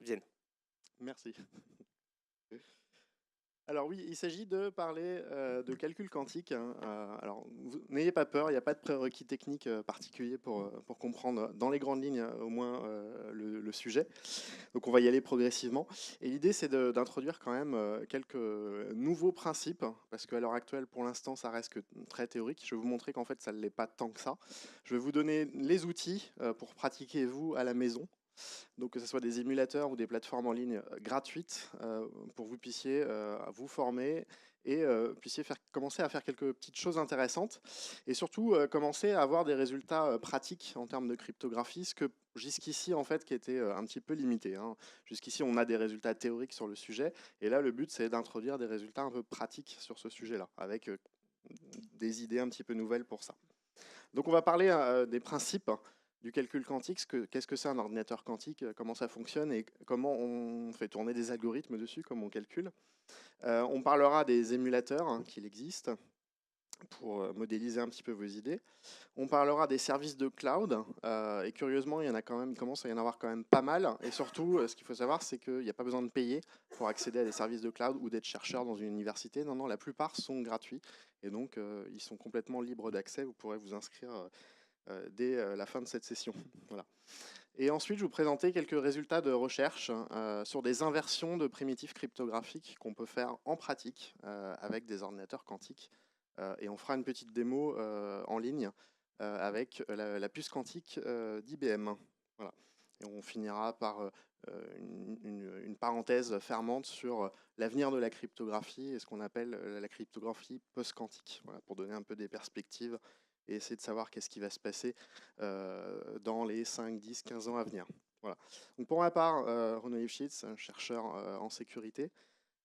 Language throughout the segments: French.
viennent. Merci. Alors oui, il s'agit de parler de calcul quantique, hein. Alors, n'ayez pas peur, il n'y a pas de prérequis technique particulier pour comprendre dans les grandes lignes au moins le sujet. Donc on va y aller progressivement. Et l'idée c'est d'introduire quand même quelques nouveaux principes, parce qu'à l'heure actuelle pour l'instant ça reste que très théorique. Je vais vous montrer qu'en fait ça ne l'est pas tant que ça. Je vais vous donner les outils pour pratiquer vous à la maison. Donc que ce soit des émulateurs ou des plateformes en ligne gratuites pour que vous puissiez vous former et puissiez commencer à faire quelques petites choses intéressantes et surtout commencer à avoir des résultats pratiques en termes de cryptographie, ce que jusqu'ici en fait qui était un petit peu limité, hein. Jusqu'ici on a des résultats théoriques sur le sujet et là le but c'est d'introduire des résultats un peu pratiques sur ce sujet-là avec des idées un petit peu nouvelles pour ça. Donc on va parler des principes du calcul quantique, qu'est-ce que c'est un ordinateur quantique, comment ça fonctionne et comment on fait tourner des algorithmes dessus, comment on calcule. On parlera des émulateurs qu'il existe pour modéliser un petit peu vos idées. On parlera des services de cloud et curieusement il commence à y en avoir quand même pas mal et surtout ce qu'il faut savoir c'est qu'il n'y a pas besoin de payer pour accéder à des services de cloud ou d'être chercheur dans une université. Non, non, la plupart sont gratuits et donc ils sont complètement libres d'accès. Vous pourrez vous inscrire dès la fin de cette session. Voilà. Et ensuite, je vais vous présenter quelques résultats de recherche sur des inversions de primitifs cryptographiques qu'on peut faire en pratique avec des ordinateurs quantiques. Et on fera une petite démo en ligne avec la puce quantique d'IBM. Voilà. Et on finira par une parenthèse fermante sur l'avenir de la cryptographie et ce qu'on appelle la cryptographie post-quantique, voilà, pour donner un peu des perspectives et essayer de savoir qu'est-ce qui va se passer dans les 5, 10, 15 ans à venir. Voilà. Donc pour ma part, Renaud Lifshitz, un chercheur en sécurité.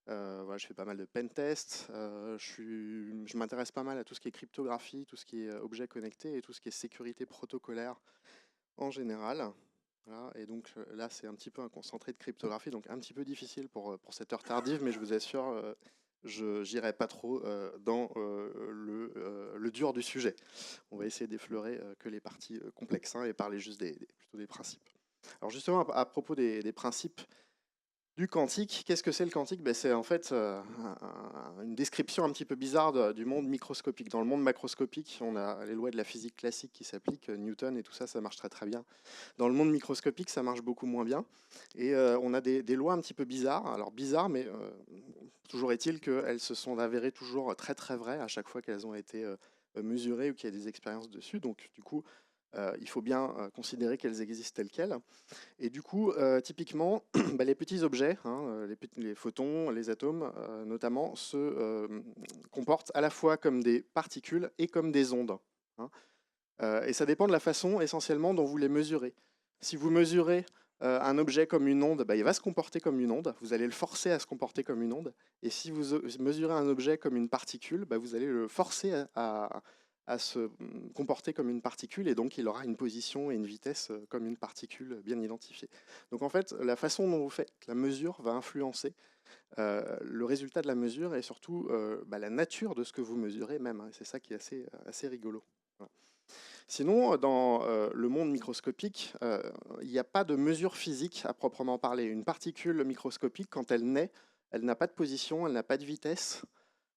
Voilà, je fais pas mal de pen tests. Je m'intéresse pas mal à tout ce qui est cryptographie, tout ce qui est objets connectés et tout ce qui est sécurité protocolaire en général. Voilà, et donc là, c'est un petit peu un concentré de cryptographie, donc un petit peu difficile pour cette heure tardive, mais je vous assure, je n'irai pas trop dans le dur du sujet. On va essayer d'effleurer que les parties complexes hein, et parler juste plutôt des principes. Alors justement, à propos des principes du quantique, qu'est-ce que c'est le quantique? Ben, c'est en fait une description un petit peu bizarre du monde microscopique. Dans le monde macroscopique, on a les lois de la physique classique qui s'appliquent, Newton et tout ça, ça marche très très bien. Dans le monde microscopique, ça marche beaucoup moins bien. Et on a des lois un petit peu bizarres. Alors bizarres, mais toujours est-il qu'elles se sont avérées toujours très très vraies à chaque fois qu'elles ont été mesurées ou qu'il y a des expériences dessus. Donc du coup, il faut bien considérer qu'elles existent telles quelles. Et du coup, typiquement, bah, les petits objets, hein, les photons, les atomes notamment, se comportent à la fois comme des particules et comme des ondes, hein. Et ça dépend de la façon essentiellement dont vous les mesurez. Si vous mesurez un objet comme une onde, bah, il va se comporter comme une onde. Vous allez le forcer à se comporter comme une onde. Et si vous mesurez un objet comme une particule, bah, vous allez le forcer à se comporter comme une particule. Et donc, il aura une position et une vitesse comme une particule bien identifiée. Donc, en fait, la façon dont vous faites la mesure va influencer le résultat de la mesure et surtout bah, la nature de ce que vous mesurez même, hein. C'est ça qui est assez rigolo. Voilà. Sinon, dans le monde microscopique, il n'y a pas de mesure physique à proprement parler. Une particule microscopique, quand elle naît, elle n'a pas de position, elle n'a pas de vitesse,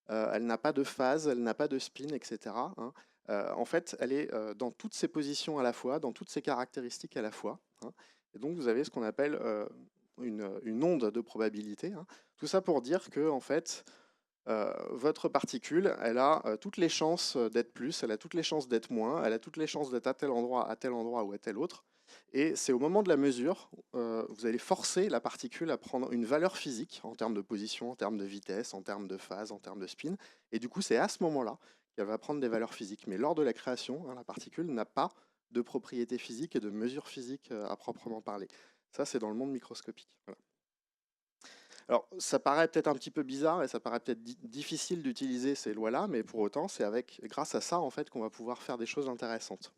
elle n'a pas de phase, elle n'a pas de spin, etc., hein. En fait, elle est dans toutes ses positions à la fois, dans toutes ses caractéristiques à la fois, hein. Et donc, vous avez ce qu'on appelle une onde de probabilité, hein. Tout ça pour dire que, en fait, votre particule, elle a toutes les chances d'être plus, elle a toutes les chances d'être moins, elle a toutes les chances d'être à tel endroit ou à tel autre. Et c'est au moment de la mesure, vous allez forcer la particule à prendre une valeur physique en termes de position, en termes de vitesse, en termes de phase, en termes de spin. Et du coup, c'est à ce moment-là qu'elle va prendre des valeurs physiques. Mais lors de la création, hein, la particule n'a pas de propriétés physiques et de mesures physiques à proprement parler. Ça, c'est dans le monde microscopique. Voilà. Alors, ça paraît peut-être un petit peu bizarre et ça paraît peut-être difficile d'utiliser ces lois-là, mais pour autant, c'est grâce à ça en fait qu'on va pouvoir faire des choses intéressantes.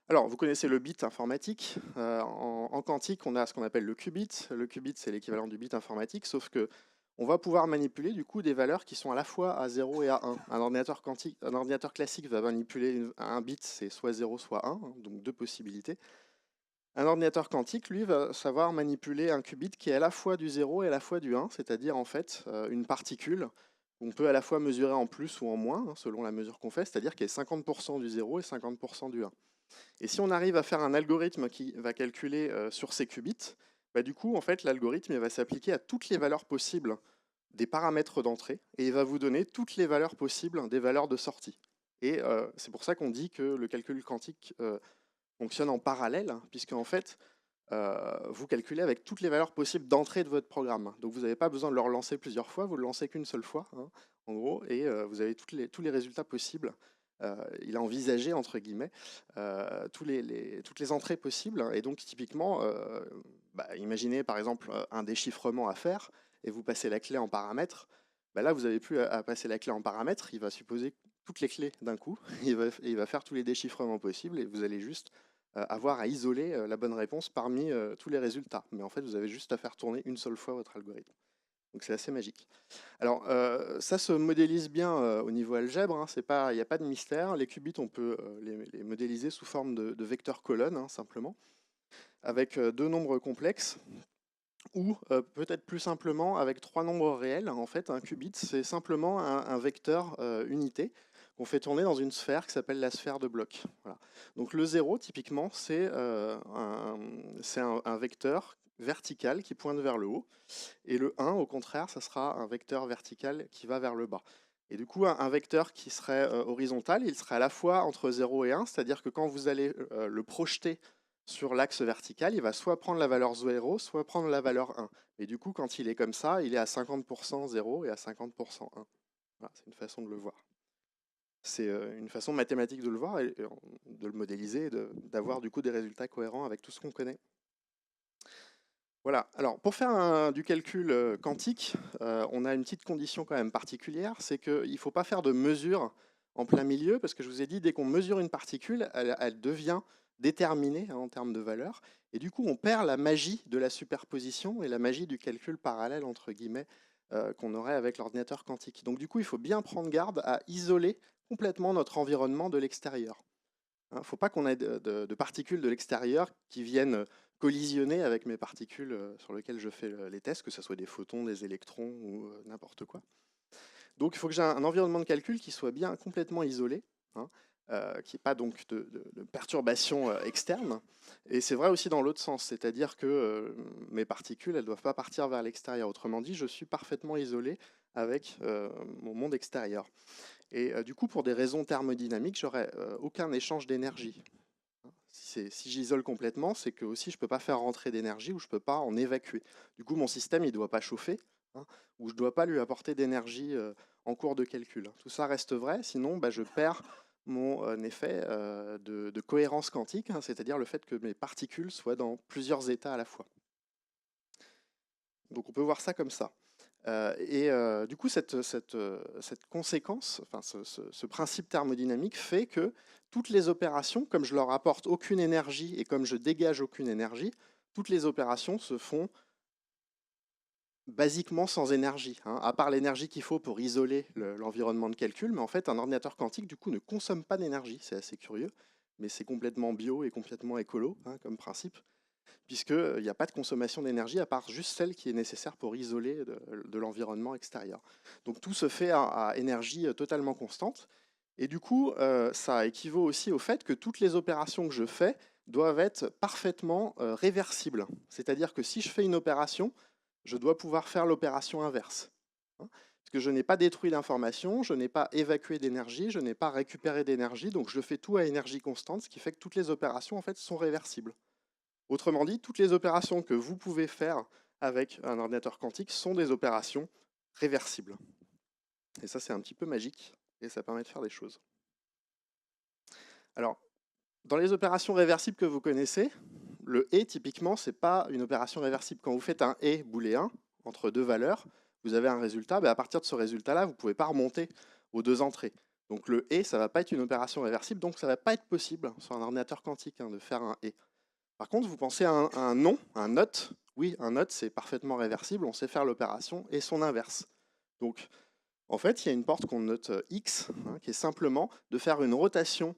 Alors, vous connaissez le bit informatique. En quantique, on a ce qu'on appelle le qubit. Le qubit, c'est l'équivalent du bit informatique, sauf que on va pouvoir manipuler du coup des valeurs qui sont à la fois à 0 et à 1. Un ordinateur quantique, un ordinateur classique va manipuler un bit, c'est soit 0, soit 1, donc deux possibilités. Un ordinateur quantique, lui, va savoir manipuler un qubit qui est à la fois du 0 et à la fois du 1, c'est-à-dire en fait une particule qu'on peut à la fois mesurer en plus ou en moins, hein, selon la mesure qu'on fait, c'est-à-dire qu'il y a 50% du 0 et 50% du 1. Et si on arrive à faire un algorithme qui va calculer sur ces qubits, bah, du coup, en fait, l'algorithme il va s'appliquer à toutes les valeurs possibles des paramètres d'entrée et il va vous donner toutes les valeurs possibles des valeurs de sortie. Et c'est pour ça qu'on dit que le calcul quantique fonctionne en parallèle, hein, puisque en fait, vous calculez avec toutes les valeurs possibles d'entrée de votre programme. Donc vous n'avez pas besoin de le relancer plusieurs fois, vous le lancez qu'une seule fois, hein, en gros, et vous avez tous les résultats possibles. Il a envisagé, entre guillemets, toutes les entrées possibles. Et donc typiquement, imaginez par exemple un déchiffrement à faire, et vous passez la clé en paramètres. Bah là, vous n'avez plus à passer la clé en paramètres, il va supposer toutes les clés d'un coup, il va faire tous les déchiffrements possibles, et vous allez juste avoir à isoler la bonne réponse parmi tous les résultats. Mais en fait, vous avez juste à faire tourner une seule fois votre algorithme. Donc c'est assez magique. Alors ça se modélise bien au niveau algèbre, hein, il n'y a pas de mystère. Les qubits, on peut les modéliser sous forme de vecteurs colonnes, hein, simplement, avec deux nombres complexes, ou peut-être plus simplement avec trois nombres réels. En fait, un qubit, c'est simplement un vecteur unité qu'on fait tourner dans une sphère qui s'appelle la sphère de Bloch. Voilà. Donc le 0, typiquement, c'est un vecteur vertical qui pointe vers le haut. Et le 1, au contraire, ça sera un vecteur vertical qui va vers le bas. Et du coup, un vecteur qui serait horizontal, il serait à la fois entre 0 et 1, c'est-à-dire que quand vous allez le projeter sur l'axe vertical, il va soit prendre la valeur 0, soit prendre la valeur 1. Et du coup, quand il est comme ça, il est à 50% 0 et à 50% 1. Voilà, c'est une façon de le voir. C'est une façon mathématique de le voir, et de le modéliser, et d'avoir du coup des résultats cohérents avec tout ce qu'on connaît. Voilà, alors pour faire du calcul quantique, on a une petite condition quand même particulière, c'est qu'il ne faut pas faire de mesure en plein milieu, parce que je vous ai dit, dès qu'on mesure une particule, elle devient déterminée, hein, en termes de valeur, et du coup on perd la magie de la superposition et la magie du calcul parallèle, entre guillemets, qu'on aurait avec l'ordinateur quantique. Donc du coup il faut bien prendre garde à isoler complètement notre environnement de l'extérieur. Il ne faut pas qu'on ait de particules de l'extérieur qui viennent collisionner avec mes particules sur lesquelles je fais les tests, que ce soit des photons, des électrons ou n'importe quoi. Donc il faut que j'ai un environnement de calcul qui soit bien complètement isolé, hein, qu'il n'y ait pas donc de perturbations externes. Et c'est vrai aussi dans l'autre sens, c'est-à-dire que mes particules, elles ne doivent pas partir vers l'extérieur. Autrement dit, je suis parfaitement isolé avec mon monde extérieur. Et du coup, pour des raisons thermodynamiques, j'aurais aucun échange d'énergie. Si j'isole complètement, c'est que aussi je ne peux pas faire rentrer d'énergie ou je ne peux pas en évacuer. Du coup, mon système il ne doit pas chauffer, hein, ou je ne dois pas lui apporter d'énergie en cours de calcul. Tout ça reste vrai, sinon je perds mon effet de cohérence quantique, hein, c'est-à-dire le fait que mes particules soient dans plusieurs états à la fois. Donc on peut voir ça comme ça. Du coup, cette conséquence, enfin ce principe thermodynamique fait que toutes les opérations, comme je leur apporte aucune énergie et comme je dégage aucune énergie, toutes les opérations se font basiquement sans énergie, hein, à part l'énergie qu'il faut pour isoler l'environnement de calcul. Mais en fait, un ordinateur quantique, du coup, ne consomme pas d'énergie. C'est assez curieux, mais c'est complètement bio et complètement écolo, hein, comme principe, puisqu'il n'y a pas de consommation d'énergie à part juste celle qui est nécessaire pour isoler de l'environnement extérieur. Donc tout se fait à énergie totalement constante. Et du coup, ça équivaut aussi au fait que toutes les opérations que je fais doivent être parfaitement réversibles. C'est-à-dire que si je fais une opération, je dois pouvoir faire l'opération inverse, hein. Parce que je n'ai pas détruit l'information, je n'ai pas évacué d'énergie, je n'ai pas récupéré d'énergie, donc je fais tout à énergie constante, ce qui fait que toutes les opérations en fait sont réversibles. Autrement dit, toutes les opérations que vous pouvez faire avec un ordinateur quantique sont des opérations réversibles. Et ça, c'est un petit peu magique, et ça permet de faire des choses. Alors, dans les opérations réversibles que vous connaissez, le et, typiquement, ce n'est pas une opération réversible. Quand vous faites un et booléen entre deux valeurs, vous avez un résultat. À partir de ce résultat-là, vous ne pouvez pas remonter aux deux entrées. Donc le et, ça ne va pas être une opération réversible, donc ça ne va pas être possible sur un ordinateur quantique, hein, de faire un et. Par contre, vous pensez à un non, un not. Oui, un not, c'est parfaitement réversible, on sait faire l'opération et son inverse. Donc, en fait, il y a une porte qu'on note x, hein, qui est simplement de faire une rotation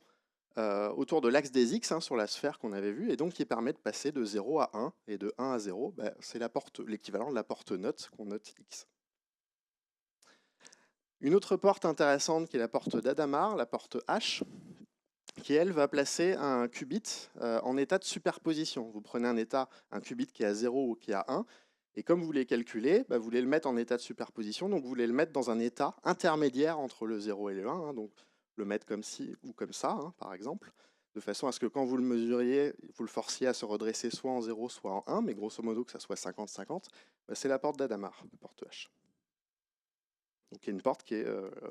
autour de l'axe des X, hein, sur la sphère qu'on avait vue, et donc qui permet de passer de 0 à 1, et de 1 à 0, bah, c'est l'équivalent de la porte note qu'on note X. Une autre porte intéressante qui est la porte d'Adamar, la porte H, qui elle va placer un qubit en état de superposition. Vous prenez un qubit qui est à 0 ou qui est à 1, et comme vous voulez calculer, bah, vous voulez le mettre en état de superposition, donc vous voulez le mettre dans un état intermédiaire entre le 0 et le 1, hein, donc le mettre comme ci ou comme ça, hein, par exemple, de façon à ce que quand vous le mesuriez, vous le forciez à se redresser soit en 0, soit en 1, mais grosso modo que ça soit 50-50, bah, c'est la porte d'Adamar, la porte H. Donc il y a une porte qui est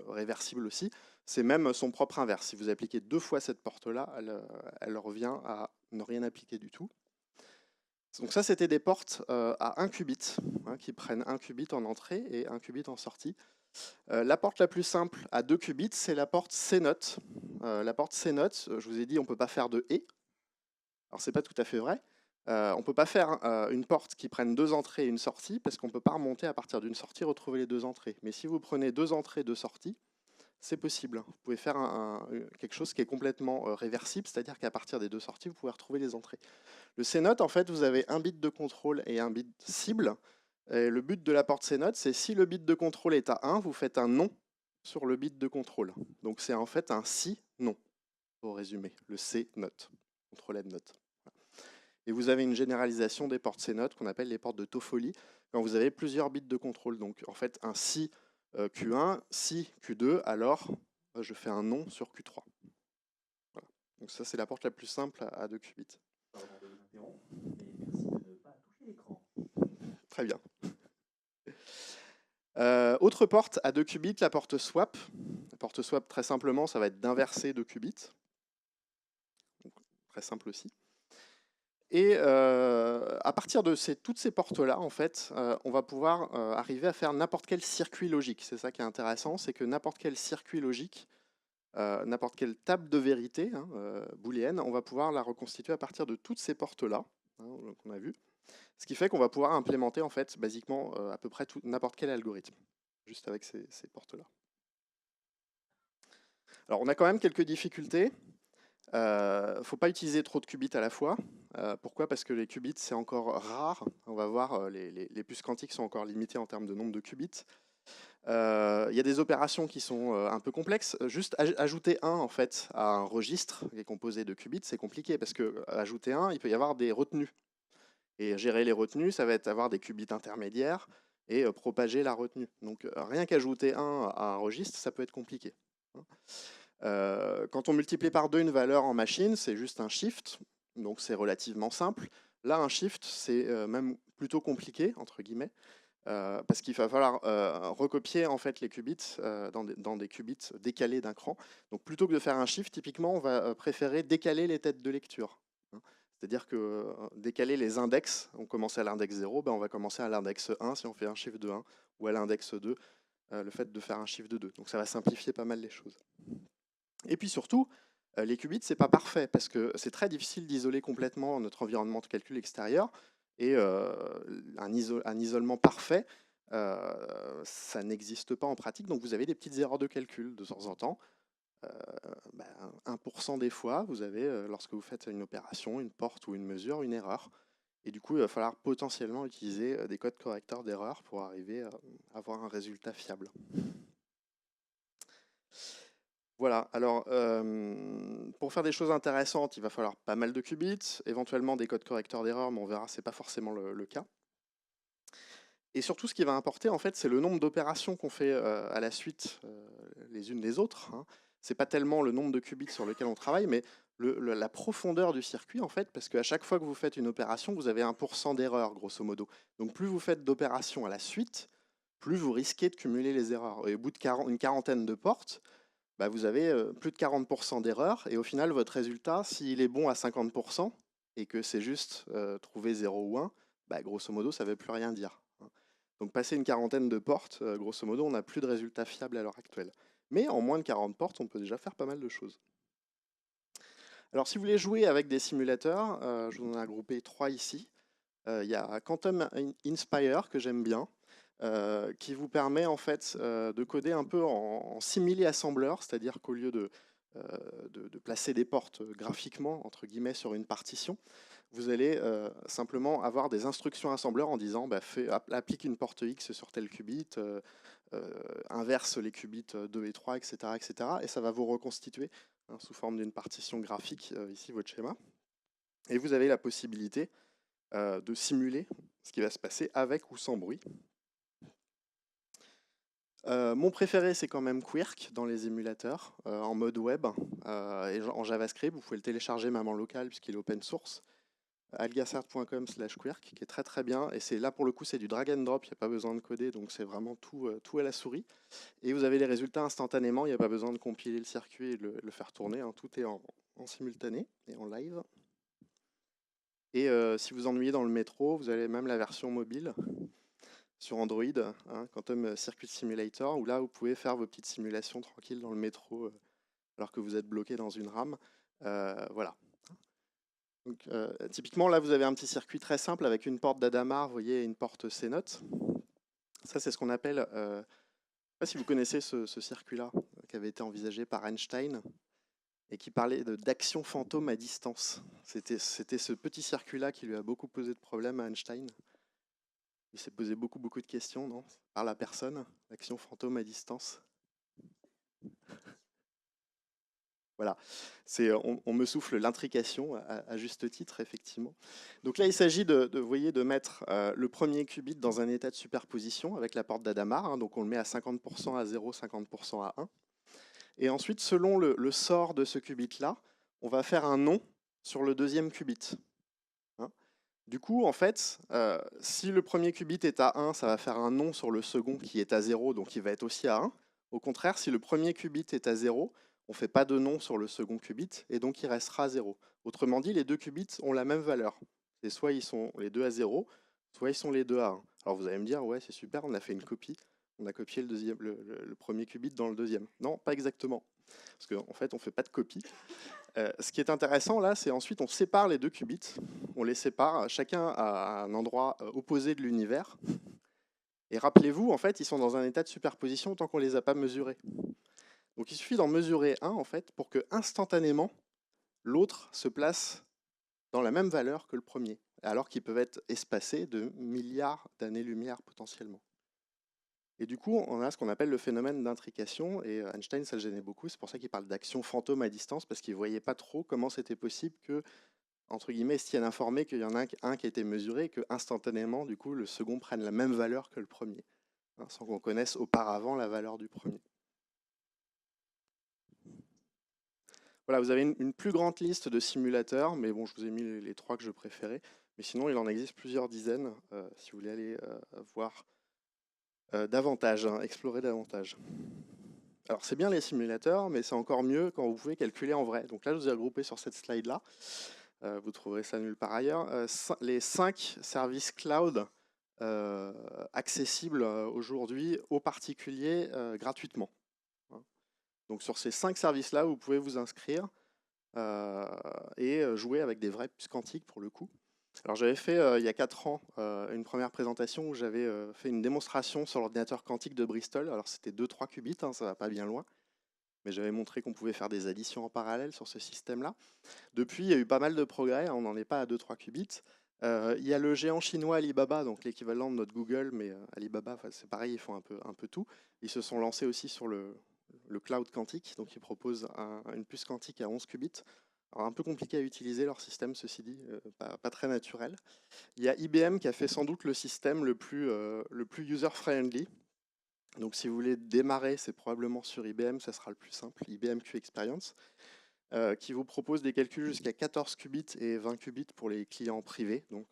réversible aussi. C'est même son propre inverse. Si vous appliquez 2 fois cette porte-là, elle revient à ne rien appliquer du tout. Donc ça, c'était des portes à 1 qubit, hein, qui prennent 1 qubit en entrée et 1 qubit en sortie. La porte la plus simple à 2 qubits, c'est la porte C-note. La porte C-note, je vous ai dit, on ne peut pas faire de et. Alors c'est pas tout à fait vrai. On ne peut pas faire une porte qui prenne 2 entrées et une sortie, parce qu'on ne peut pas remonter à partir d'une sortie, retrouver les 2 entrées. Mais si vous prenez 2 entrées, 2 sorties, c'est possible. Vous pouvez faire quelque chose qui est complètement réversible, c'est-à-dire qu'à partir des 2 sorties, vous pouvez retrouver les entrées. Le C-note, en fait, vous avez un bit de contrôle et un bit cible. Et le but de la porte C-note, c'est si le bit de contrôle est à 1, vous faites un non sur le bit de contrôle. Donc c'est en fait un si-non, pour résumer, le C-note, contrôle note. Et vous avez une généralisation des portes C-note qu'on appelle les portes de Toffoli, quand vous avez plusieurs bits de contrôle. Donc en fait, un si Q1, si Q2, alors je fais un non sur Q3. Voilà. Donc ça, c'est la porte la plus simple à 2 qubits. Pardon de vous interrompre, mais merci de ne pas toucher l'écran. Très bien. Autre porte à 2 qubits, la porte swap. La porte swap, très simplement, ça va être d'inverser 2 qubits. Donc, très simple aussi. Et à partir de toutes ces portes-là, en fait, on va pouvoir arriver à faire n'importe quel circuit logique. C'est ça qui est intéressant, c'est que n'importe quel circuit logique, n'importe quelle table de vérité, hein, booléenne, on va pouvoir la reconstituer à partir de toutes ces portes-là, hein, qu'on a vu. Ce qui fait qu'on va pouvoir implémenter, en fait, basiquement, à peu près n'importe quel algorithme, juste avec ces portes-là. Alors, on a quand même quelques difficultés. Ne faut pas utiliser trop de qubits à la fois. Pourquoi? Parce que les qubits, c'est encore rare. On va voir, les puces quantiques sont encore limitées en termes de nombre de qubits. Il y a des opérations qui sont un peu complexes. Juste ajouter 1 en fait, à un registre qui est composé de qubits, c'est compliqué parce que ajouter 1, il peut y avoir des retenues. Et gérer les retenues, ça va être avoir des qubits intermédiaires et propager la retenue. Donc rien qu'ajouter 1 à un registre, ça peut être compliqué. Quand on multiplie par 2 une valeur en machine, c'est juste un shift, donc c'est relativement simple. Là, un shift, c'est même plutôt compliqué, entre guillemets, parce qu'il va falloir recopier en fait les qubits dans des qubits décalés d'un cran. Donc plutôt que de faire un shift, typiquement, on va préférer décaler les têtes de lecture. Hein. C'est-à-dire que décaler les index, on commence à l'index 0, ben on va commencer à l'index 1 si on fait un shift de 1, ou à l'index 2, le fait de faire un shift de 2. Donc ça va simplifier pas mal les choses. Et puis surtout, les qubits, c'est pas parfait, parce que c'est très difficile d'isoler complètement notre environnement de calcul extérieur, et un isolement parfait, ça n'existe pas en pratique, donc vous avez des petites erreurs de calcul de temps en temps. 1% des fois, vous avez, lorsque vous faites une opération, une porte ou une mesure, une erreur. Et du coup, il va falloir potentiellement utiliser des codes correcteurs d'erreurs pour arriver à avoir un résultat fiable. Voilà, alors pour faire des choses intéressantes, il va falloir pas mal de qubits, éventuellement des codes correcteurs d'erreurs, mais on verra, c'est pas forcément le cas. Et surtout, ce qui va importer, en fait, c'est le nombre d'opérations qu'on fait à la suite, les unes des autres. Hein. C'est pas tellement le nombre de qubits sur lequel on travaille, mais la profondeur du circuit, en fait, parce qu'à chaque fois que vous faites une opération, vous avez 1% d'erreur, grosso modo. Donc plus vous faites d'opérations à la suite, plus vous risquez de cumuler les erreurs. Et au bout d'une quarantaine de portes, bah, vous avez plus de 40% d'erreurs, et au final, votre résultat, s'il est bon à 50%, et que c'est juste trouver 0 ou 1, bah, grosso modo, ça ne veut plus rien dire. Hein. Donc passer une quarantaine de portes, grosso modo, on n'a plus de résultats fiables à l'heure actuelle. Mais en moins de 40 portes, on peut déjà faire pas mal de choses. Alors si vous voulez jouer avec des simulateurs, je vous en ai groupé 3 ici. Il y a Quantum Inspire, que j'aime bien, qui vous permet en fait de coder un peu en simili-assembleur, c'est-à-dire qu'au lieu de placer des portes graphiquement, entre guillemets, sur une partition, vous allez simplement avoir des instructions assembleurs en disant bah, applique une porte X sur tel qubit, inverse les qubits 2 et 3, etc., etc. Et ça va vous reconstituer hein, sous forme d'une partition graphique, ici votre schéma. Et vous avez la possibilité de simuler ce qui va se passer avec ou sans bruit. Mon préféré, c'est quand même Quirk dans les émulateurs, en mode web et en JavaScript. Vous pouvez le télécharger même en local puisqu'il est open source. algacert.com/quirk, qui est très très bien. Et c'est là pour le coup, c'est du drag and drop, il n'y a pas besoin de coder, donc c'est vraiment tout à la souris. Et vous avez les résultats instantanément, il n'y a pas besoin de compiler le circuit et de le faire tourner. Hein. Tout est en simultané et en live. Et si vous ennuyez dans le métro, vous avez même la version mobile sur Android, hein, Quantum Circuit Simulator, où là vous pouvez faire vos petites simulations tranquilles dans le métro alors que vous êtes bloqué dans une rame. Voilà. Donc, typiquement là vous avez un petit circuit très simple avec une porte d'Adamar, vous voyez, et une porte CNOT. Ça c'est ce qu'on appelle, je ne sais pas si vous connaissez ce circuit-là, qui avait été envisagé par Einstein et qui parlait d'action fantôme à distance. C'était ce petit circuit-là qui lui a beaucoup posé de problèmes à Einstein. Il s'est posé beaucoup de questions, non? Par la personne, l'action fantôme à distance. Voilà, on me souffle l'intrication à juste titre, effectivement. Donc là, il s'agit de mettre le premier qubit dans un état de superposition avec la porte d'Adamar. Hein, donc on le met à 50% à 0, 50% à 1. Et ensuite, selon le sort de ce qubit-là, on va faire un nom sur le deuxième qubit. Hein. Du coup, en fait, si le premier qubit est à 1, ça va faire un nom sur le second qui est à 0, donc il va être aussi à 1. Au contraire, si le premier qubit est à 0, on ne fait pas de nom sur le second qubit, et donc il restera à 0. Autrement dit, les deux qubits ont la même valeur. Et soit ils sont les deux à 0, soit ils sont les deux à 1. Alors vous allez me dire, ouais, c'est super, on a fait une copie. On a copié le premier qubit dans le deuxième. Non, pas exactement. Parce qu'en fait, on ne fait pas de copie. Ce qui est intéressant là, c'est ensuite on sépare les deux qubits. On les sépare, chacun à un endroit opposé de l'univers. Et rappelez-vous, en fait, ils sont dans un état de superposition tant qu'on ne les a pas mesurés. Donc il suffit d'en mesurer un, en fait, pour que instantanément, l'autre se place dans la même valeur que le premier, alors qu'ils peuvent être espacés de milliards d'années-lumière potentiellement. Et du coup, on a ce qu'on appelle le phénomène d'intrication, et Einstein, ça le gênait beaucoup, c'est pour ça qu'il parle d'action fantôme à distance, parce qu'il ne voyait pas trop comment c'était possible que, entre guillemets, se tienne informé qu'il y en a un qui a été mesuré, et que instantanément, du coup, le second prenne la même valeur que le premier, hein, sans qu'on connaisse auparavant la valeur du premier. Voilà, vous avez une plus grande liste de simulateurs, mais bon, je vous ai mis les trois que je préférais. Mais sinon, il en existe plusieurs dizaines, si vous voulez aller voir davantage, hein, explorer davantage. Alors, c'est bien les simulateurs, mais c'est encore mieux quand vous pouvez calculer en vrai. Donc là, je vous ai regroupé sur cette slide-là. Vous trouverez ça nulle part ailleurs. Les 5 services cloud accessibles aujourd'hui aux particuliers gratuitement. Donc sur ces 5 services-là, vous pouvez vous inscrire et jouer avec des vraies puces quantiques pour le coup. Alors j'avais fait il y a 4 ans une première présentation où j'avais fait une démonstration sur l'ordinateur quantique de Bristol. Alors c'était 2-3 qubits, hein, ça va pas bien loin. Mais j'avais montré qu'on pouvait faire des additions en parallèle sur ce système-là. Depuis, il y a eu pas mal de progrès, hein, on n'en est pas à 2-3 qubits. Il y a le géant chinois Alibaba, donc l'équivalent de notre Google, mais Alibaba, c'est pareil, ils font un peu tout. Ils se sont lancés aussi sur le cloud quantique, donc ils proposent une puce quantique à 11 qubits. Alors, un peu compliqué à utiliser leur système, ceci dit, pas très naturel. Il y a IBM qui a fait sans doute le système le plus user-friendly. Donc si vous voulez démarrer, c'est probablement sur IBM, ça sera le plus simple, IBM Q Experience, qui vous propose des calculs jusqu'à 14 qubits et 20 qubits pour les clients privés. Donc,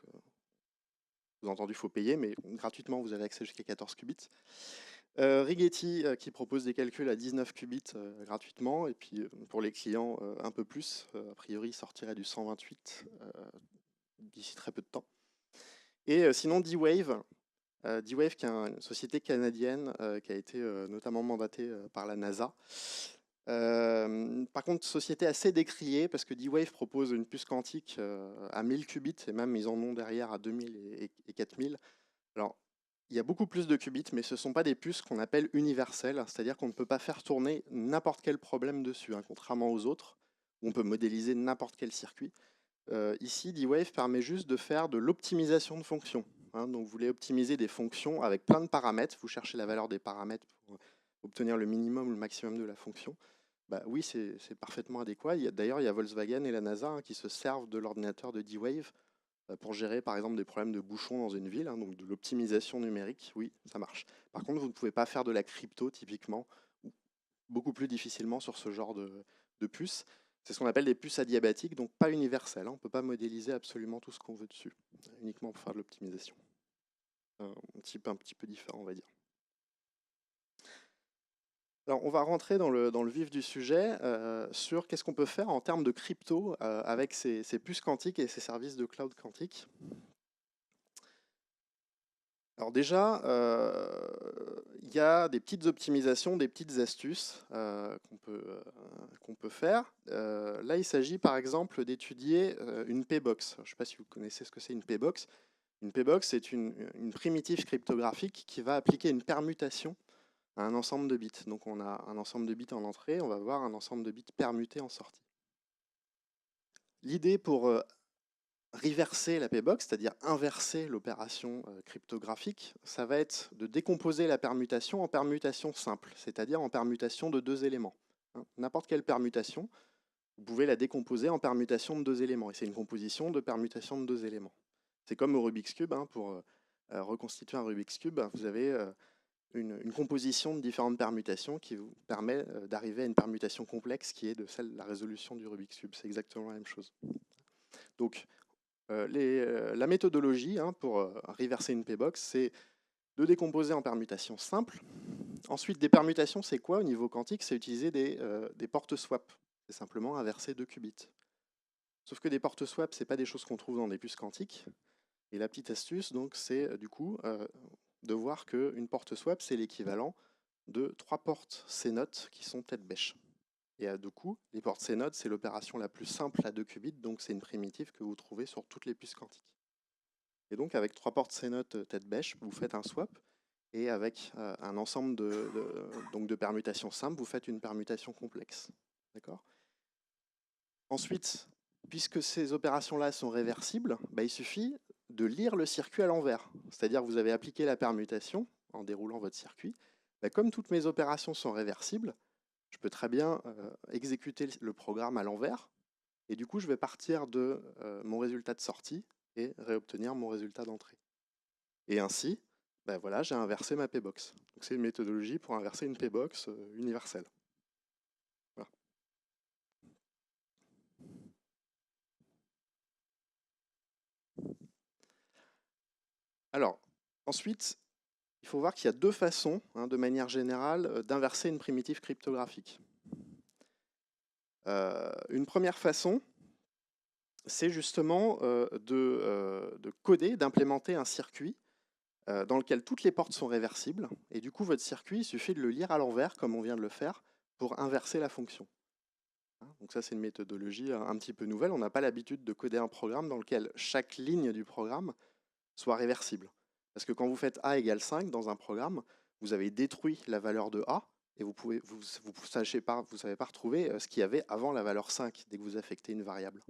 vous avez entendu, il faut payer, mais gratuitement, vous avez accès jusqu'à 14 qubits. Rigetti qui propose des calculs à 19 qubits gratuitement, et puis pour les clients un peu plus, a priori il sortirait du 128 d'ici très peu de temps. Et sinon D-Wave, D-Wave qui est une société canadienne qui a été notamment mandatée par la NASA. Par contre, société assez décriée parce que D-Wave propose une puce quantique à 1000 qubits, et même ils en ont derrière à 2000 et 4000. Alors, il y a beaucoup plus de qubits, mais ce ne sont pas des puces qu'on appelle universelles, c'est-à-dire qu'on ne peut pas faire tourner n'importe quel problème dessus, hein, contrairement aux autres, où on peut modéliser n'importe quel circuit. Ici, D-Wave permet juste de faire de l'optimisation de fonctions, hein. Donc vous voulez optimiser des fonctions avec plein de paramètres, vous cherchez la valeur des paramètres pour obtenir le minimum ou le maximum de la fonction. Bah oui, c'est parfaitement adéquat. D'ailleurs, il y a Volkswagen et la NASA, hein, qui se servent de l'ordinateur de D-Wave pour gérer par exemple des problèmes de bouchons dans une ville, hein, donc de l'optimisation numérique. Oui, ça marche. Par contre, vous ne pouvez pas faire de la crypto typiquement, ou beaucoup plus difficilement sur ce genre de puces. C'est ce qu'on appelle des puces adiabatiques, donc pas universelles, hein. On ne peut pas modéliser absolument tout ce qu'on veut dessus, uniquement pour faire de l'optimisation. Un type un petit peu différent, on va dire. Alors, on va rentrer dans le vif du sujet sur qu'est-ce qu'on peut faire en termes de crypto avec ces puces quantiques et ces services de cloud quantique. Alors déjà, il y a des petites optimisations, des petites astuces qu'on peut faire. Là, il s'agit par exemple d'étudier une P-box. Je ne sais pas si vous connaissez ce que c'est une P-box. Une P-box, c'est une primitive cryptographique qui va appliquer une permutation à un ensemble de bits. Donc on a un ensemble de bits en entrée, on va voir un ensemble de bits permutés en sortie. L'idée pour reverser la P-box, c'est-à-dire inverser l'opération cryptographique, ça va être de décomposer la permutation en permutation simple, c'est-à-dire en permutation de deux éléments, hein. N'importe quelle permutation, vous pouvez la décomposer en permutation de deux éléments, et c'est une composition de permutation de deux éléments. C'est comme au Rubik's Cube, hein, pour reconstituer un Rubik's Cube, vous avez une composition de différentes permutations qui vous permet d'arriver à une permutation complexe qui est de celle de la résolution du Rubik's Cube. C'est exactement la même chose. Donc, la méthodologie, hein, pour reverser une P-box, c'est de décomposer en permutations simples. Ensuite, des permutations, c'est quoi au niveau quantique? C'est utiliser des portes swap. C'est simplement inverser 2 qubits. Sauf que des portes swap, ce n'est pas des choses qu'on trouve dans des puces quantiques. Et la petite astuce, donc, c'est du coup de voir qu'une porte swap, c'est l'équivalent de 3 portes C-note qui sont tête bêche. Et du coup, les portes C-note, c'est l'opération la plus simple à 2 qubits, donc c'est une primitive que vous trouvez sur toutes les puces quantiques. Et donc, avec 3 portes C-note tête bêche, vous faites un swap, et avec un ensemble de permutations simples, vous faites une permutation complexe. D'accord ? Ensuite, puisque ces opérations-là sont réversibles, bah, il suffit de lire le circuit à l'envers. C'est-à-dire que vous avez appliqué la permutation en déroulant votre circuit. Bah, comme toutes mes opérations sont réversibles, je peux très bien exécuter le programme à l'envers. Et du coup, je vais partir de mon résultat de sortie et réobtenir mon résultat d'entrée. Et ainsi, ben voilà, j'ai inversé ma P-box. Donc c'est une méthodologie pour inverser une P-box universelle. Voilà. Alors, ensuite, il faut voir qu'il y a deux façons, hein, de manière générale, d'inverser une primitive cryptographique. Une première façon, c'est justement de coder, d'implémenter un circuit dans lequel toutes les portes sont réversibles, et du coup votre circuit, il suffit de le lire à l'envers, comme on vient de le faire, pour inverser la fonction. Donc ça, c'est une méthodologie un petit peu nouvelle. On n'a pas l'habitude de coder un programme dans lequel chaque ligne du programme soit réversible. Parce que quand vous faites A égale 5 dans un programme, vous avez détruit la valeur de A, et vous savez pas retrouver ce qu'il y avait avant la valeur 5 dès que vous affectez une variable.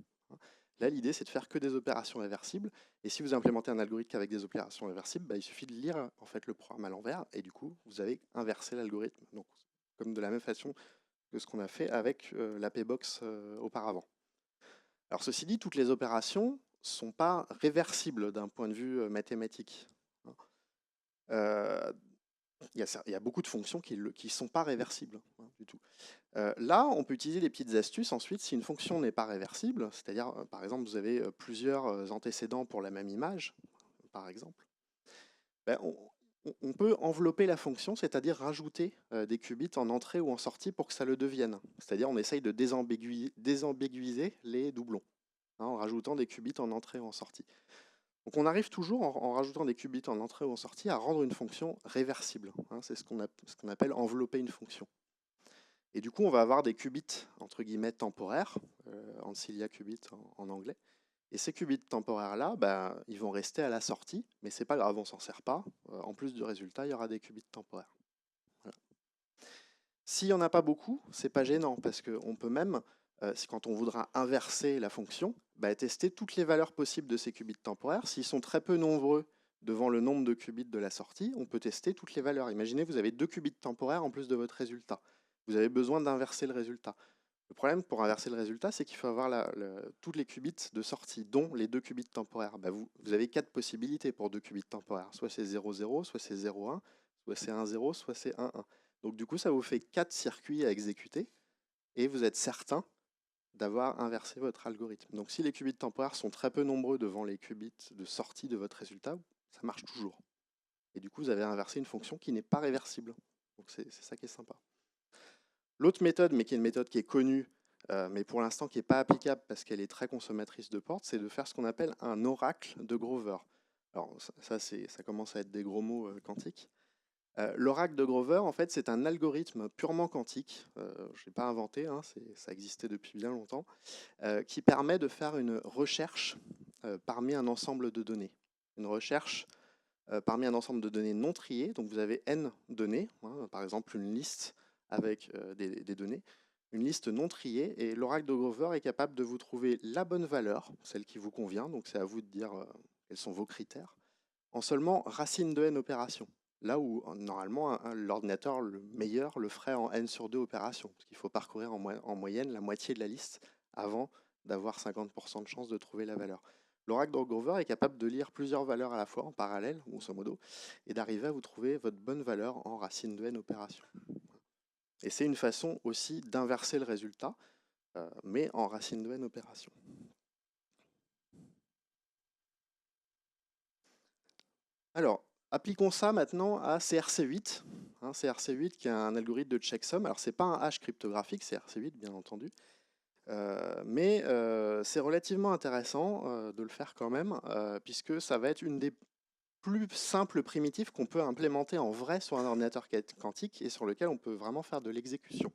Là, l'idée, c'est de faire que des opérations réversibles. Et si vous implémentez un algorithme avec des opérations réversibles, bah, il suffit de lire en fait, le programme à l'envers, et du coup, vous avez inversé l'algorithme. Donc, comme de la même façon que ce qu'on a fait avec la P-box auparavant. Alors, ceci dit, toutes les opérations ne sont pas réversibles d'un point de vue mathématique. Il y a beaucoup de fonctions qui ne sont pas réversibles, hein, du tout. Là, on peut utiliser des petites astuces ensuite si une fonction n'est pas réversible, c'est-à-dire, par exemple, vous avez plusieurs antécédents pour la même image, par exemple. Ben, on peut envelopper la fonction, c'est-à-dire rajouter des qubits en entrée ou en sortie pour que ça le devienne. C'est-à-dire, on essaye de désambiguiser les doublons, hein, en rajoutant des qubits en entrée ou en sortie. Donc on arrive toujours, en rajoutant des qubits en entrée ou en sortie, à rendre une fonction réversible, hein. C'est ce qu'on appelle envelopper une fonction. Et du coup, on va avoir des qubits, entre guillemets, temporaires, ancilia qubits en anglais, Et ces qubits temporaires-là, bah, ils vont rester à la sortie, mais c'est pas grave, on s'en sert pas. En plus du résultat, il y aura des qubits temporaires. Voilà. S'il n'y en a pas beaucoup, c'est pas gênant, parce qu'on peut même, quand on voudra inverser la fonction, bah, tester toutes les valeurs possibles de ces qubits temporaires. S'ils sont très peu nombreux devant le nombre de qubits de la sortie, on peut tester toutes les valeurs. Imaginez, vous avez 2 qubits temporaires en plus de votre résultat. Vous avez besoin d'inverser le résultat. Le problème pour inverser le résultat, c'est qu'il faut avoir toutes les qubits de sortie, dont les 2 qubits temporaires. Bah, vous avez 4 possibilités pour 2 qubits temporaires. Soit c'est 0, 0, soit c'est 0, 1, soit c'est 1, 0, soit c'est 1, 1. Donc du coup, ça vous fait 4 circuits à exécuter et vous êtes certain d'avoir inversé votre algorithme. Donc si les qubits temporaires sont très peu nombreux devant les qubits de sortie de votre résultat, ça marche toujours. Et du coup, vous avez inversé une fonction qui n'est pas réversible. Donc c'est ça qui est sympa. L'autre méthode, mais qui est une méthode qui est connue, mais pour l'instant qui n'est pas applicable parce qu'elle est très consommatrice de portes, c'est de faire ce qu'on appelle un oracle de Grover. Alors ça commence à être des gros mots quantiques. L'oracle de Grover, en fait, c'est un algorithme purement quantique, je ne l'ai pas inventé, hein, ça existait depuis bien longtemps, qui permet de faire une recherche parmi un ensemble de données. Une recherche parmi un ensemble de données non triées, donc vous avez n données, hein, par exemple une liste avec des données, une liste non triée, et l'oracle de Grover est capable de vous trouver la bonne valeur, celle qui vous convient, donc c'est à vous de dire quels sont vos critères, en seulement racine de n opérations. Là où normalement l'ordinateur le meilleur le ferait en n sur 2 opérations, parce qu'il faut parcourir en moyenne la moitié de la liste avant d'avoir 50% de chance de trouver la valeur. L'oracle de Grover est capable de lire plusieurs valeurs à la fois en parallèle, grosso modo, et d'arriver à vous trouver votre bonne valeur en racine de n opérations. Et c'est une façon aussi d'inverser le résultat, mais en racine de n opérations. Alors, appliquons ça maintenant à CRC8. CRC8 qui est un algorithme de checksum. Alors, ce n'est pas un hash cryptographique, CRC8 bien entendu. Mais c'est relativement intéressant de le faire quand même, puisque ça va être une des plus simples primitives qu'on peut implémenter en vrai sur un ordinateur quantique et sur lequel on peut vraiment faire de l'exécution.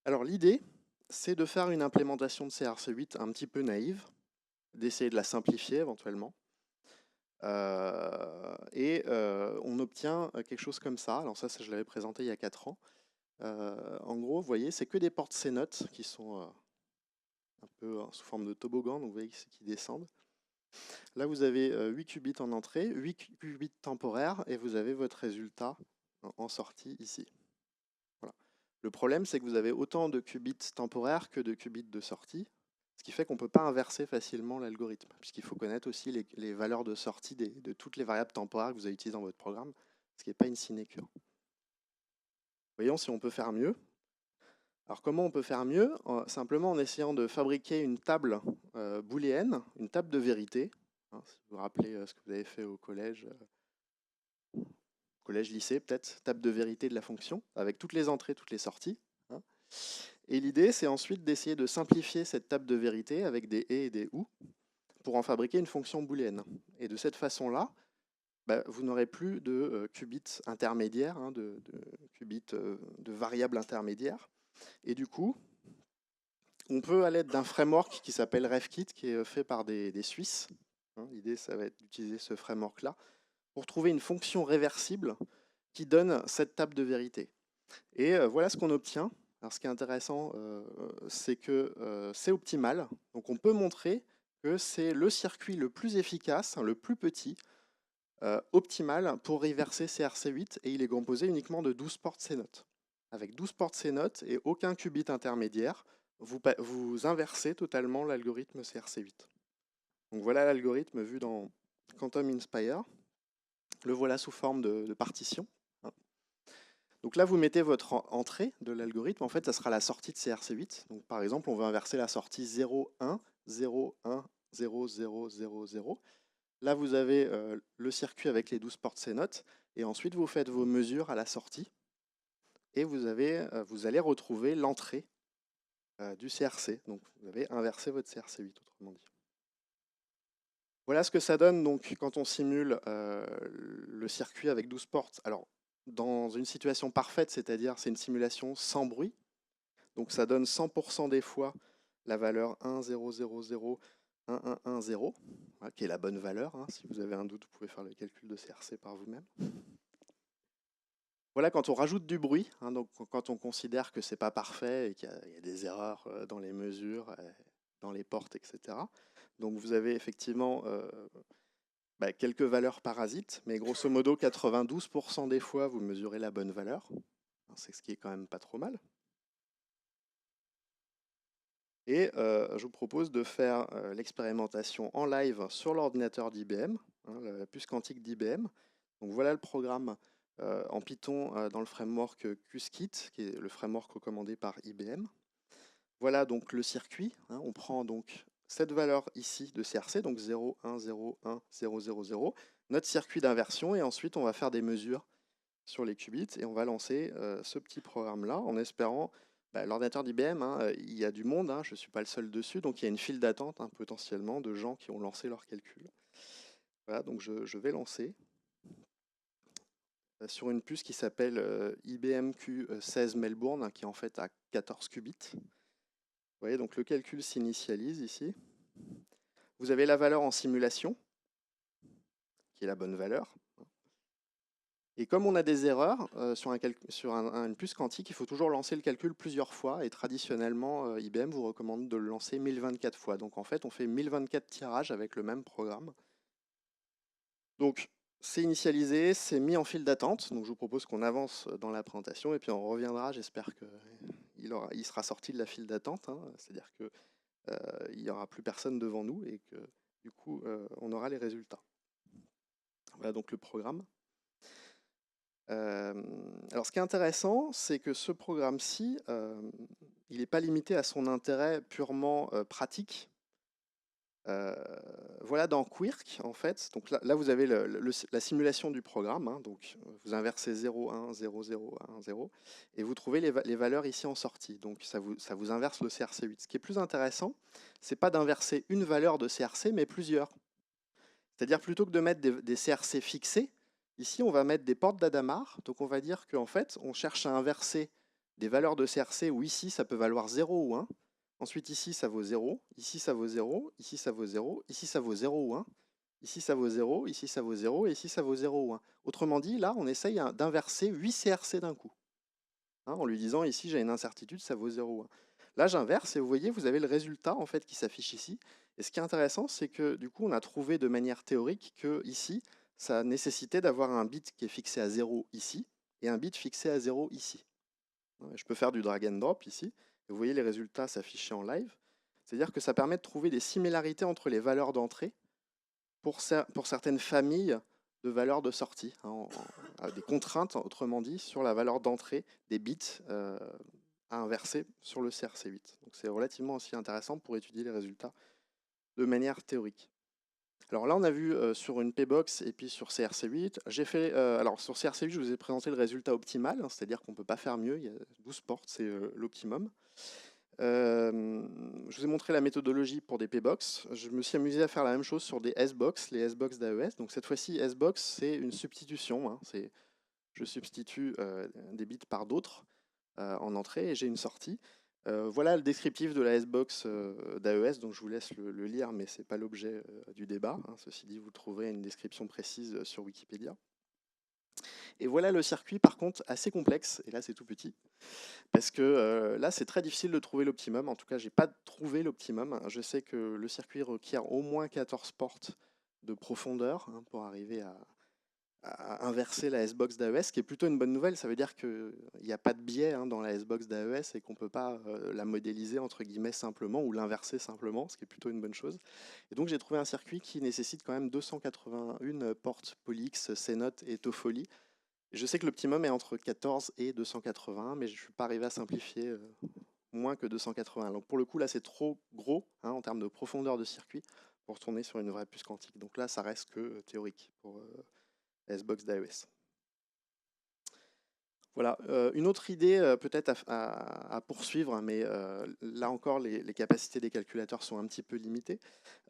Alors l'idée, c'est de faire une implémentation de CRC8 un petit peu naïve, d'essayer de la simplifier éventuellement. On obtient quelque chose comme ça. Alors ça je l'avais présenté il y a 4 ans. En gros, vous voyez, c'est que des portes CNOT qui sont un peu sous forme de toboggan, donc vous voyez qui descendent. Là, vous avez 8 qubits en entrée, 8 qubits temporaires, et vous avez votre résultat en sortie ici. Voilà. Le problème, c'est que vous avez autant de qubits temporaires que de qubits de sortie, ce qui fait qu'on ne peut pas inverser facilement l'algorithme, puisqu'il faut connaître aussi les valeurs de sortie de toutes les variables temporaires que vous avez utilisées dans votre programme, ce qui n'est pas une sinécure. Voyons si on peut faire mieux. Alors comment on peut faire mieux? Simplement en essayant de fabriquer une table booléenne, une table de vérité. Si vous vous rappelez ce que vous avez fait au collège, lycée peut-être, table de vérité de la fonction, avec toutes les entrées, toutes les sorties. Et l'idée, c'est ensuite d'essayer de simplifier cette table de vérité avec des et des ou pour en fabriquer une fonction booléenne. Et de cette façon-là, vous n'aurez plus de qubits intermédiaires, de qubits de variables intermédiaires. Et du coup, on peut, à l'aide d'un framework qui s'appelle RefKit, qui est fait par des Suisses, l'idée, ça va être d'utiliser ce framework-là, pour trouver une fonction réversible qui donne cette table de vérité. Et voilà ce qu'on obtient. Alors, ce qui est intéressant, c'est que c'est optimal. Donc, on peut montrer que c'est le circuit le plus efficace, le plus petit, optimal pour reverser CRC8, et il est composé uniquement de 12 portes CNOT. Avec 12 portes CNOT et aucun qubit intermédiaire, vous inversez totalement l'algorithme CRC8. Donc voilà l'algorithme vu dans Quantum Inspire. Le voilà sous forme de partition. Donc là, vous mettez votre entrée de l'algorithme. En fait, ça sera la sortie de CRC8. Donc par exemple, on veut inverser la sortie 0, 1, 0, 1, 0, 0, 0, 0. Là, vous avez le circuit avec les 12 portes CNOT. Et ensuite, vous faites vos mesures à la sortie. Et vous allez retrouver l'entrée du CRC. Donc, vous avez inversé votre CRC8, autrement dit. Voilà ce que ça donne donc quand on simule le circuit avec 12 portes. Alors, dans une situation parfaite, c'est-à-dire c'est une simulation sans bruit. Donc, ça donne 100% des fois la valeur 1,000,1,1,1,0, voilà, qui est la bonne valeur, hein. Si vous avez un doute, vous pouvez faire le calcul de CRC par vous-même. Voilà, quand on rajoute du bruit, hein, donc quand on considère que c'est pas parfait et qu'il y a des erreurs dans les mesures, dans les portes, etc. Donc vous avez effectivement quelques valeurs parasites, mais grosso modo 92% des fois vous mesurez la bonne valeur. C'est ce qui est quand même pas trop mal. Et je vous propose de faire l'expérimentation en live sur l'ordinateur d'IBM, hein, la puce quantique d'IBM. Donc voilà le programme en Python dans le framework Qiskit, qui est le framework recommandé par IBM. Voilà donc le circuit, hein. On prend donc cette valeur ici de CRC, donc 0, 1, 0, 1, 0, 0, 0, notre circuit d'inversion, et ensuite on va faire des mesures sur les qubits et on va lancer ce petit programme-là en espérant. L'ordinateur d'IBM, hein, il y a du monde, hein, je ne suis pas le seul dessus, donc il y a une file d'attente hein, potentiellement de gens qui ont lancé leurs calculs. Voilà, donc je vais lancer sur une puce qui s'appelle IBM Q16 Melbourne, hein, qui est en fait à 14 qubits. Vous voyez, donc le calcul s'initialise ici. Vous avez la valeur en simulation, qui est la bonne valeur. Et comme on a des erreurs sur une puce quantique, il faut toujours lancer le calcul plusieurs fois. Et traditionnellement, IBM vous recommande de le lancer 1024 fois. Donc en fait, on fait 1024 tirages avec le même programme. Donc c'est initialisé, c'est mis en file d'attente. Donc je vous propose qu'on avance dans la présentation et puis on reviendra. J'espère qu'il sera sorti de la file d'attente, hein. C'est-à-dire qu'il n'y aura plus personne devant nous et que du coup, on aura les résultats. Voilà donc le programme. Alors ce qui est intéressant, c'est que ce programme-ci, il n'est pas limité à son intérêt purement pratique. Voilà dans Quirk, en fait, donc là vous avez la simulation du programme, hein, donc vous inversez 0, 1, 0, 0, 1, 0, et vous trouvez les valeurs ici en sortie, donc ça vous inverse le CRC8. Ce qui est plus intéressant, c'est pas d'inverser une valeur de CRC, mais plusieurs. C'est-à-dire plutôt que de mettre des CRC fixés, ici on va mettre des portes d'Adamar, donc on va dire qu'en fait on cherche à inverser des valeurs de CRC où ici ça peut valoir 0 ou 1, ensuite ici ça vaut 0, ici ça vaut 0, ici ça vaut 0, ici ça vaut 0 ou 1, ici ça vaut 0, ici ça vaut 0 et ici ça vaut 0 ou 1. Autrement dit, là on essaye d'inverser 8 CRC d'un coup, hein, en lui disant ici j'ai une incertitude, ça vaut 0 ou 1. Là j'inverse et vous voyez, vous avez le résultat en fait qui s'affiche ici. Et ce qui est intéressant, c'est que du coup on a trouvé de manière théorique que ici ça nécessitait d'avoir un bit qui est fixé à 0 ici et un bit fixé à 0 ici. Je peux faire du drag and drop ici, et vous voyez les résultats s'afficher en live. C'est-à-dire que ça permet de trouver des similarités entre les valeurs d'entrée pour certaines familles de valeurs de sortie, hein, des contraintes, autrement dit, sur la valeur d'entrée des bits à inverser sur le CRC8. Donc c'est relativement aussi intéressant pour étudier les résultats de manière théorique. Alors là, on a vu sur une P-Box et puis sur CRC8. J'ai fait, alors sur CRC8, je vous ai présenté le résultat optimal, hein, c'est-à-dire qu'on ne peut pas faire mieux, il y a 12 portes, c'est l'optimum. Je vous ai montré la méthodologie pour des P-Box. Je me suis amusé à faire la même chose sur des S-Box, les S-Box d'AES. Donc cette fois-ci, S-Box, c'est une substitution, hein, je substitue des bits par d'autres en entrée et j'ai une sortie. Voilà le descriptif de la S-Box d'AES, donc je vous laisse le lire, mais ce n'est pas l'objet du débat, hein. Ceci dit, vous trouverez une description précise sur Wikipédia. Et voilà le circuit, par contre, assez complexe, et là c'est tout petit, parce que là c'est très difficile de trouver l'optimum. En tout cas, j'ai pas trouvé l'optimum. Je sais que le circuit requiert au moins 14 portes de profondeur, hein, pour arriver à inverser la S-Box d'AES, ce qui est plutôt une bonne nouvelle. Ça veut dire qu'il n'y a pas de biais, hein, dans la S-Box d'AES et qu'on ne peut pas la modéliser entre guillemets simplement ou l'inverser simplement, ce qui est plutôt une bonne chose. Et donc j'ai trouvé un circuit qui nécessite quand même 281 portes Polix, CNOT et Toffoli. Je sais que l'optimum est entre 14 et 280, mais je ne suis pas arrivé à simplifier moins que 280. Donc pour le coup, là, c'est trop gros, hein, en termes de profondeur de circuit pour tourner sur une vraie puce quantique. Donc là, ça reste que théorique pour S-Box d'AES. Voilà, une autre idée peut-être à poursuivre, hein, mais là encore, les capacités des calculateurs sont un petit peu limitées.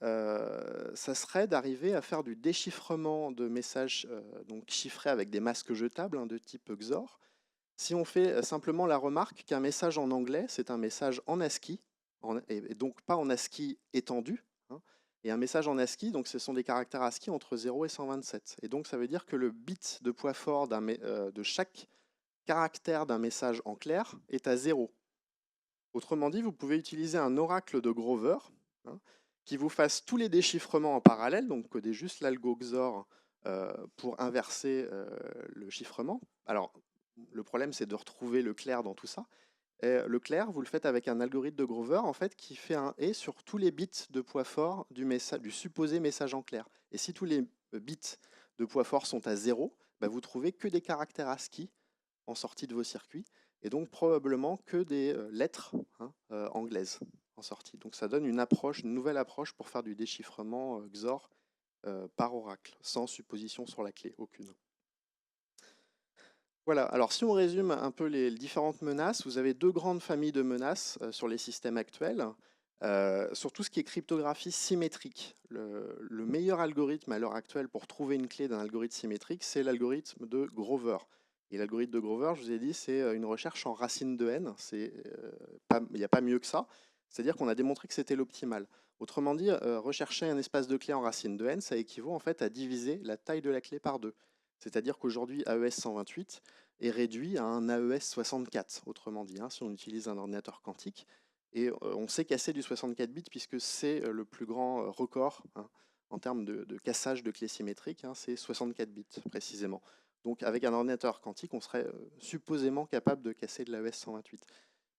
Ça serait d'arriver à faire du déchiffrement de messages donc chiffrés avec des masques jetables, hein, de type XOR. Si on fait simplement la remarque qu'un message en anglais, c'est un message en ASCII, et donc pas en ASCII étendu, hein, et un message en ASCII, donc ce sont des caractères ASCII entre 0 et 127. Et donc ça veut dire que le bit de poids fort de chaque caractère d'un message en clair est à 0. Autrement dit, vous pouvez utiliser un oracle de Grover, hein, qui vous fasse tous les déchiffrements en parallèle, donc codez juste l'algo XOR pour inverser le chiffrement. Alors, le problème, c'est de retrouver le clair dans tout ça. Et le clair, vous le faites avec un algorithme de Grover en fait, qui fait un et sur tous les bits de poids fort du supposé message en clair. Et si tous les bits de poids fort sont à 0, bah, vous trouvez que des caractères ASCII en sortie de vos circuits, et donc probablement que des lettres, hein, anglaises en sortie. Donc ça donne une nouvelle approche pour faire du déchiffrement XOR par oracle, sans supposition sur la clé, aucune. Voilà, alors si on résume un peu les différentes menaces, vous avez deux grandes familles de menaces sur les systèmes actuels. Sur tout ce qui est cryptographie symétrique, le meilleur algorithme à l'heure actuelle pour trouver une clé d'un algorithme symétrique, c'est l'algorithme de Grover. Et l'algorithme de Grover, je vous ai dit, c'est une recherche en racine de n. Il n'y a pas mieux que ça. C'est-à-dire qu'on a démontré que c'était l'optimal. Autrement dit, rechercher un espace de clé en racine de n, ça équivaut en fait à diviser la taille de la clé par 2. C'est-à-dire qu'aujourd'hui, AES 128 est réduit à un AES 64, autrement dit, hein, si on utilise un ordinateur quantique. Et on sait casser du 64 bits puisque c'est le plus grand record, hein, en termes de cassage de clés symétriques, hein, c'est 64 bits précisément. Donc avec un ordinateur quantique, on serait supposément capable de casser de l'AES 128.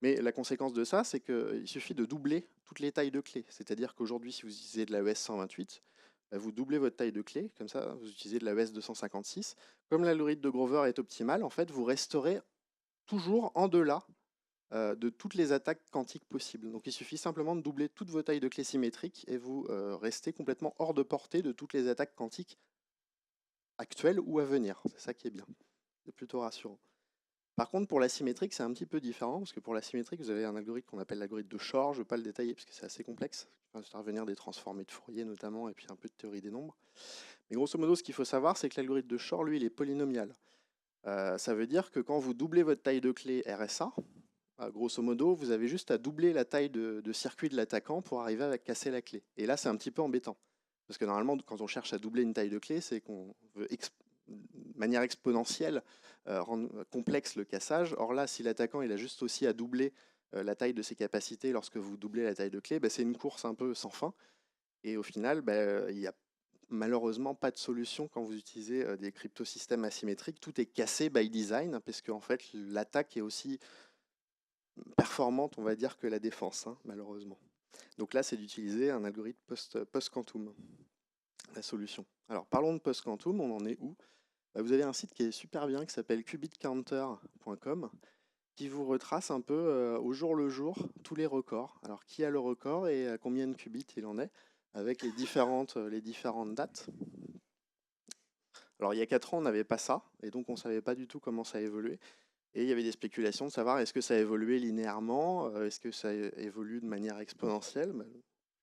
Mais la conséquence de ça, c'est qu'il suffit de doubler toutes les tailles de clés. C'est-à-dire qu'aujourd'hui, si vous utilisez de l'AES 128, vous doublez votre taille de clé, comme ça vous utilisez de l'AES 256. Comme l'algorithme de Grover est optimal, en fait, vous resterez toujours en delà de toutes les attaques quantiques possibles. Donc il suffit simplement de doubler toutes vos tailles de clés symétriques et vous restez complètement hors de portée de toutes les attaques quantiques actuelles ou à venir. C'est ça qui est bien. C'est plutôt rassurant. Par contre, pour la symétrique, c'est un petit peu différent, parce que pour la symétrique, vous avez un algorithme qu'on appelle l'algorithme de Shor. Je ne vais pas le détailler, parce que c'est assez complexe. Je vais intervenir des transformés de Fourier, notamment, et puis un peu de théorie des nombres. Mais grosso modo, ce qu'il faut savoir, c'est que l'algorithme de Shor, lui, il est polynomial. Ça veut dire que quand vous doublez votre taille de clé RSA, grosso modo, vous avez juste à doubler la taille de circuit de l'attaquant pour arriver à casser la clé. Et là, c'est un petit peu embêtant. Parce que normalement, quand on cherche à doubler une taille de clé, c'est qu'on veut de manière exponentielle rendre complexe le cassage. Or là, si l'attaquant il a juste aussi à doubler la taille de ses capacités lorsque vous doublez la taille de clé, c'est une course un peu sans fin. Et au final, il n'y a malheureusement pas de solution quand vous utilisez des cryptosystèmes asymétriques. Tout est cassé by design, parce qu'en fait, l'attaque est aussi performante, on va dire, que la défense, hein, malheureusement. Donc là, c'est d'utiliser un algorithme post-quantum, la solution. Alors, parlons de post-quantum, on en est où? Vous avez un site qui est super bien, qui s'appelle qubitcounter.com, qui vous retrace un peu au jour le jour tous les records. Alors, qui a le record et à combien de qubits il en est, avec les différentes dates. Alors, il y a 4 ans, on n'avait pas ça, et donc on ne savait pas du tout comment ça évoluait. Et il y avait des spéculations de savoir est-ce que ça évoluait linéairement, est-ce que ça évolue de manière exponentielle. Je ne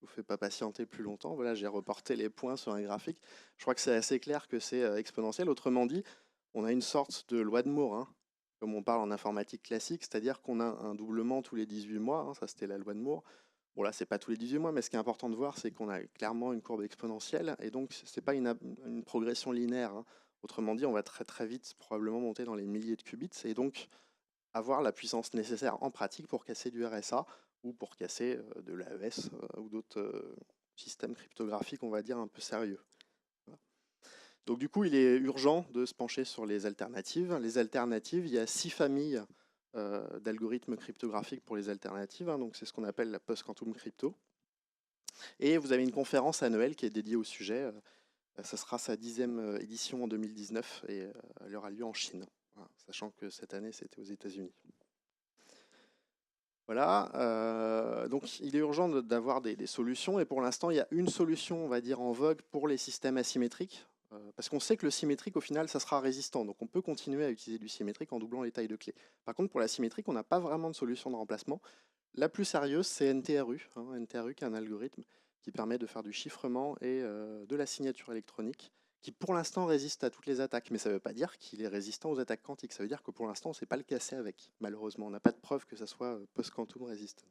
vous fais pas patienter plus longtemps. Voilà, j'ai reporté les points sur un graphique. Je crois que c'est assez clair que c'est exponentiel. Autrement dit, on a une sorte de loi de Moore, hein, comme on parle en informatique classique, c'est-à-dire qu'on a un doublement tous les 18 mois. Hein, ça, c'était la loi de Moore. Bon, là, c'est pas tous les 18 mois, mais ce qui est important de voir, c'est qu'on a clairement une courbe exponentielle. Et donc, c'est pas une progression linéaire, hein. Autrement dit, on va très très vite probablement monter dans les milliers de qubits et donc avoir la puissance nécessaire en pratique pour casser du RSA ou pour casser de l'AES ou d'autres systèmes cryptographiques, on va dire, un peu sérieux. Voilà. Donc du coup, il est urgent de se pencher sur les alternatives. Les alternatives, il y a 6 familles d'algorithmes cryptographiques pour les alternatives, hein, donc c'est ce qu'on appelle la post-quantum crypto. Et vous avez une conférence annuelle qui est dédiée au sujet. Ça sera sa 10e édition en 2019 et elle aura lieu en Chine, voilà, sachant que cette année c'était aux États-Unis. Voilà, donc il est urgent d'avoir des solutions et pour l'instant il y a une solution, on va dire, en vogue pour les systèmes asymétriques, parce qu'on sait que le symétrique au final ça sera résistant, donc on peut continuer à utiliser du symétrique en doublant les tailles de clés. Par contre pour la symétrique on n'a pas vraiment de solution de remplacement. La plus sérieuse c'est NTRU, hein, NTRU qui est un algorithme qui permet de faire du chiffrement et de la signature électronique, qui pour l'instant résiste à toutes les attaques, mais ça ne veut pas dire qu'il est résistant aux attaques quantiques, ça veut dire que pour l'instant on ne sait pas le casser avec, malheureusement, on n'a pas de preuve que ça soit post-quantum resistant.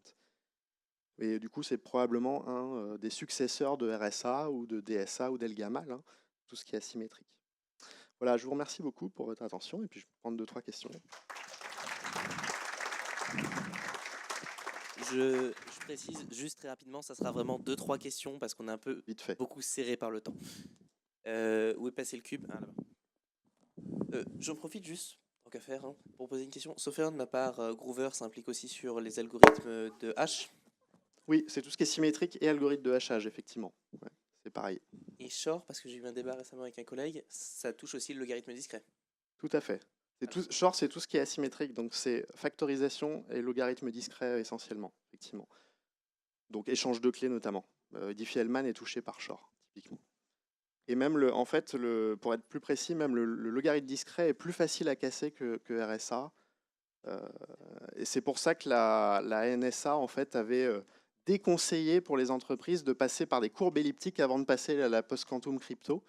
Et du coup, c'est probablement un des successeurs de RSA ou de DSA ou d'Elgamal, hein, tout ce qui est asymétrique. Voilà, je vous remercie beaucoup pour votre attention et puis je vais prendre 2-3 questions. Je précise juste très rapidement, ça sera vraiment 2-3 questions parce qu'on est un peu Vite fait. beaucoup serré par le temps. Où est passé le cube? Ah, là-bas. J'en profite juste, tant qu'à faire, hein, pour poser une question. Sauf erreur de ma part, Groover s'implique aussi sur les algorithmes de hash. Oui, c'est tout ce qui est symétrique et algorithme de hachage, effectivement. Ouais, c'est pareil. Et Shor, parce que j'ai eu un débat récemment avec un collègue, ça touche aussi le logarithme discret. Tout à fait. Shor, c'est tout ce qui est asymétrique, donc c'est factorisation et logarithme discret essentiellement, effectivement. Donc échange de clés notamment. Diffie-Hellman est touché par Shor, typiquement. Et même, en fait, pour être plus précis, même le logarithme discret est plus facile à casser que RSA. Et c'est pour ça que la NSA en fait, avait déconseillé pour les entreprises de passer par des courbes elliptiques avant de passer à la post-quantum crypto.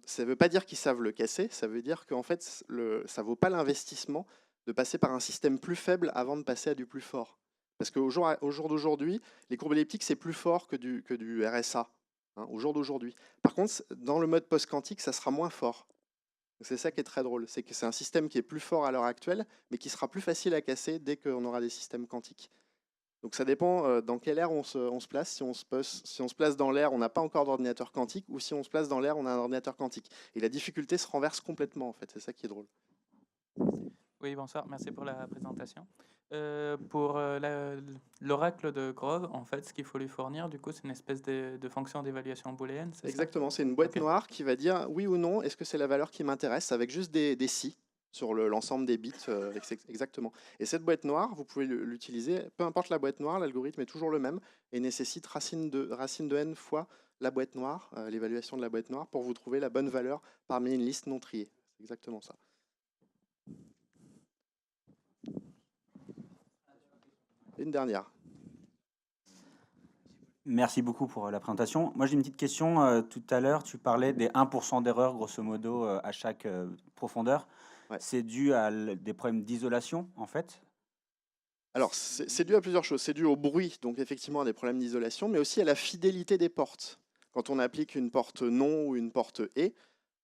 Ça ne veut pas dire qu'ils savent le casser, ça veut dire qu'en fait, ça ne vaut pas l'investissement de passer par un système plus faible avant de passer à du plus fort. Parce qu'au jour d'aujourd'hui, les courbes elliptiques, c'est plus fort que du RSA, hein, au jour d'aujourd'hui. Par contre, dans le mode post-quantique, ça sera moins fort. C'est ça qui est très drôle, c'est que c'est un système qui est plus fort à l'heure actuelle, mais qui sera plus facile à casser dès qu'on aura des systèmes quantiques. Donc ça dépend dans quelle ère on se place. Si on se place dans l'ère, on n'a pas encore d'ordinateur quantique, ou si on se place dans l'ère, on a un ordinateur quantique. Et la difficulté se renverse complètement, en fait. C'est ça qui est drôle. Oui, bonsoir, merci pour la présentation. Pour l'oracle de Grove, en fait, ce qu'il faut lui fournir, du coup, c'est une espèce de fonction d'évaluation booléenne, c'est ça? Exactement, c'est une boîte Ok. noire qui va dire oui ou non, est-ce que c'est la valeur qui m'intéresse, avec juste des si sur l'ensemble des bits. Exactement. Et cette boîte noire, vous pouvez l'utiliser, peu importe la boîte noire, l'algorithme est toujours le même et nécessite racine de n fois la boîte noire, l'évaluation de la boîte noire, pour vous trouver la bonne valeur parmi une liste non triée. C'est exactement ça. Et une dernière. Merci beaucoup pour la présentation. Moi, j'ai une petite question. Tout à l'heure, tu parlais des 1% d'erreur, grosso modo, à chaque profondeur. Ouais. C'est dû à des problèmes d'isolation, en fait? Alors, c'est dû à plusieurs choses. C'est dû au bruit, donc effectivement à des problèmes d'isolation, mais aussi à la fidélité des portes. Quand on applique une porte non ou une porte et,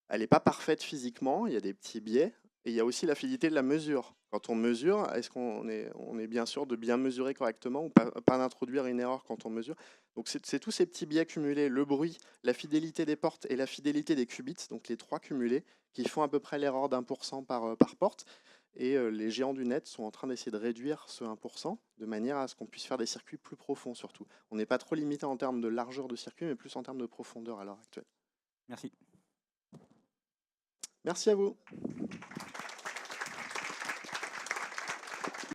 elle n'est pas parfaite physiquement, il y a des petits biais, et il y a aussi la fidélité de la mesure. Quand on mesure, est-ce qu'on est bien sûr de bien mesurer correctement ou pas d'introduire une erreur quand on mesure? Donc c'est tous ces petits biais cumulés, le bruit, la fidélité des portes et la fidélité des qubits, donc les trois cumulés, qui font à peu près l'erreur d'1% par porte. Et les géants du net sont en train d'essayer de réduire ce 1% de manière à ce qu'on puisse faire des circuits plus profonds surtout. On n'est pas trop limité en termes de largeur de circuit, mais plus en termes de profondeur à l'heure actuelle. Merci. Merci à vous.